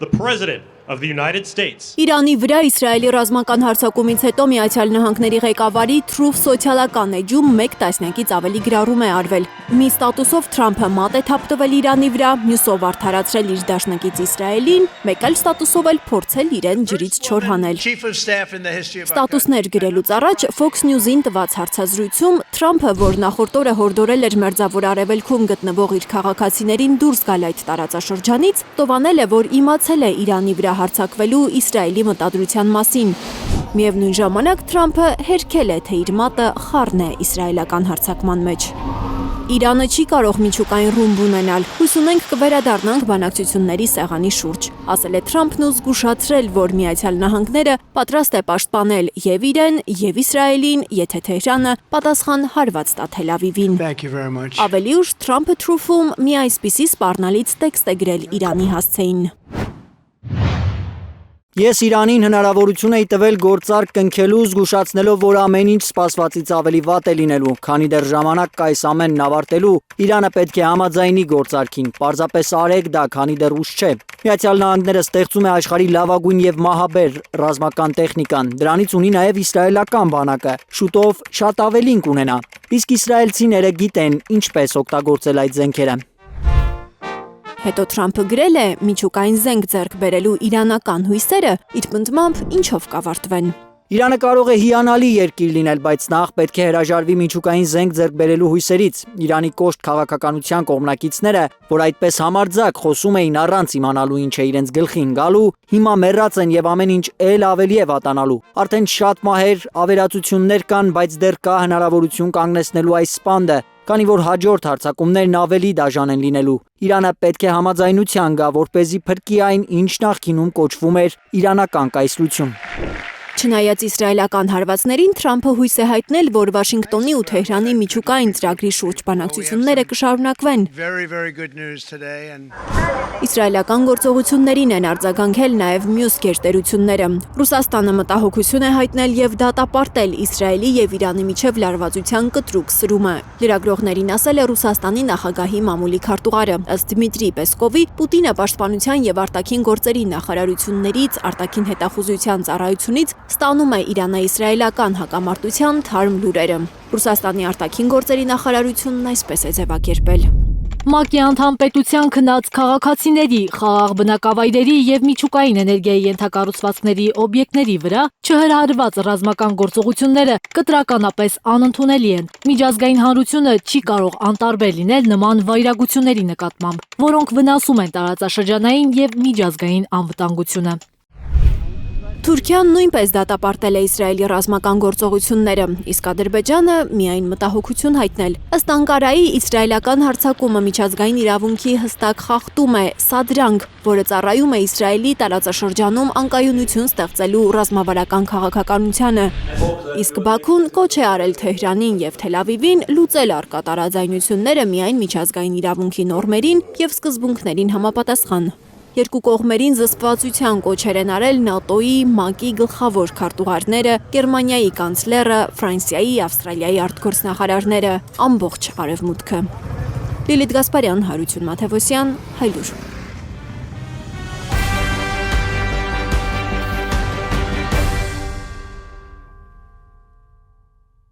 the President of the United States. Իրանի վրա Իսրայելի ռազմական հարձակումից հետո Միացյալ Նահանգների ղեկավարի Truth սոցիալական էջում 1 տասնյակից ավելի գրառում է արվել։ Մի ստատուսով Թրամփը մատ է թափտվել Իրանի վրա, մյուսով արդարացրել իր դաշնակից Իսրայելին, մեկ այլ ստատուսով էլ փորձել իրեն ջրից չոր հանել։ Ստատուսներ գրելուց առաջ Fox News-ին տված հարցազրույցում Թրամփը, որ նախորդ օրը հորդորել էր Մերձավոր Արևելքում գտնվող իր քաղաքացիներին դուրս գալ այդ տարածաշրջանից, տովանել է, որ իմացել է Իրանի վրա հարձակվելու Իսրայելի մտադրության մասին։ Միևնույն ժամանակ Թրամփը հերքել է, թե իր մատը խառն է իսրայելական հարձակման մեջ։ Իրանը չի կարող միջուկային ռումբ ունենալ, հույս ունենք կվերադառնանք բանակցությունների սեղանի շուրջ, ասել է Թրամփն ու զգուշացրել, որ Միացյալ Նահանգները պատրաստ է պաշտպանել եւ իրեն, եւ Իսրայելին, եթե Թեհրանը պատասխան հարված տա Թել Ավիվին։ Ավելի ուշ Թրամփը Truth-ում մի այսպիսի սպառնալից տեքստ է գրել Իրանի հասցեին։ Ես Իրանին հնարավորություն էի տվել գործարք կնքելու, զգուշացնելով, որ ամեն ինչ սպասվածից ավելի վատ է լինելու, քանի դեռ ժամանակ կա այս ամենն ավարտելու, Իրանը պետք է համաձայնի գործարքին, պարզապես արեք դա, քանի դեռ ուշ չէ։ Միացյալ Նահանգները ստեղծում է աշխարհի լավագույն եւ մահաբեր ռազմական տեխնիկան, դրանից ունի նաեւ իսրայելական բանակը, շուտով շատ ավելին կունենա։ Իսկ իսրայելցիները գիտեն ինչպես օգտագործել այդ զենքերը։ Հետո Թրամփը գրել է միջուկային զենք ձեռք բերելու իրանական հույսերը իր պնդմամբ ինչով կավարտվեն։ Իրանը կարող է հիանալի երկիր լինել, բայց նախ պետք է հրաժարվի միջուկային զենք ձեռք բերելու հույսերից։ Իրանի կոշտ քաղաքականության կողմնակիցները, որ այդպես համարձակ խոսում էին առանց իմանալու ինչ է իրենց գլխին գալու, հիմա մեռած են եւ ամեն ինչ ել ավելի է վատանալու։ Արդեն շատ մահեր, ավերածություններ կան, բայց դեռ կա հնարավորություն կանգնեցնելու այս սպանդը, քանի որ հաջորդ հարձակումներն ավելի դաժան են լինելու։ Իրանը պետք է համաձայնության գա, որպեսզի փրկի այն, ինչ նախկինում կոչվում էր իրանական կայսրություն։ Չնայած իսրայելական հարվածներին, Թրամփը հույս է հայտնել, որ Վաշինգտոնի ու Թեհրանի միջուկային ծրագրի շուրջ բանակցությունները կշարունակվեն։ Իսրայելական գործողություններին են արձագանքել նաև մյուս գերտերությունները։ Ռուսաստանը մտահոգություն է հայտնել եւ դատապարտել Իսրայելի եւ Իրանի միջև լարվածության կտրուկ սրումը։ Լրագրողներին ասել է Ռուսաստանի նախագահի մամուլի քարտուղարը։ Ըստ Դմիտրի Պեսկովի, Պուտինը պաշտպանության եւ արտաքին գործերի նախարարություններից, արտաքին հետախուզության ծառայությունից ստանում է Իրանա-իսրայելական հակամարտության թարմ լուրերը։ Ռուսաստանի արտաքին գործերի նախարարությունն այսպես է ձևակերպել։ ՄԱԿ-ի անդամ պետության քնած քաղաքացիների, խաղաղ բնակավայրերի եւ միջուկային էներգիայի ենթակառուցվածքների օբյեկտների վրա չհրահրված ռազմական գործողությունները կտրականապես անընդունելի են։ Միջազգային հանրությունը չի կարող անտարբեր լինել նման վայրագությունների նկատմամբ, որոնք վնասում են տարածաշրջանային եւ միջազգային անվտանգությունը։ Թուրքիան նույնպես դատապարտել է Իսրայելի ռազմական գործողությունները, իսկ Ադրբեջանը միայն մտահոգություն հայտնել։ Ըստ Անկարայի, իսրայելական հարձակումը միջազգային իրավունքի հստակ խախտում է, սադրանք, որը ծառայում է Իսրայելի տարածաշրջանում անկայունություն ստեղծելու ռազմավարական քաղաքականությանը։ Իսկ Բաքուն կոչ է արել Թեհրանին եւ Թել Ավիվին լուծել առկա տարաձայնությունները միայն միջազգային իրավունքի նորմերին եւ սկզբունքներին համապատասխան։ Երկու կողմերին զսպվածության կոչեր են արել ՆԱՏՕ-ի, ՄԱԿ-ի գլխավոր քարտուղարները, Գերմանիայի կանցլերը, Ֆրանսիայի, Ավստրալիայի արտգործնախարարները, ամբողջ Արևմուտքը։ Լիլիթ Գասպարյան, Հարություն Մաթևոսյան, Հայլուր։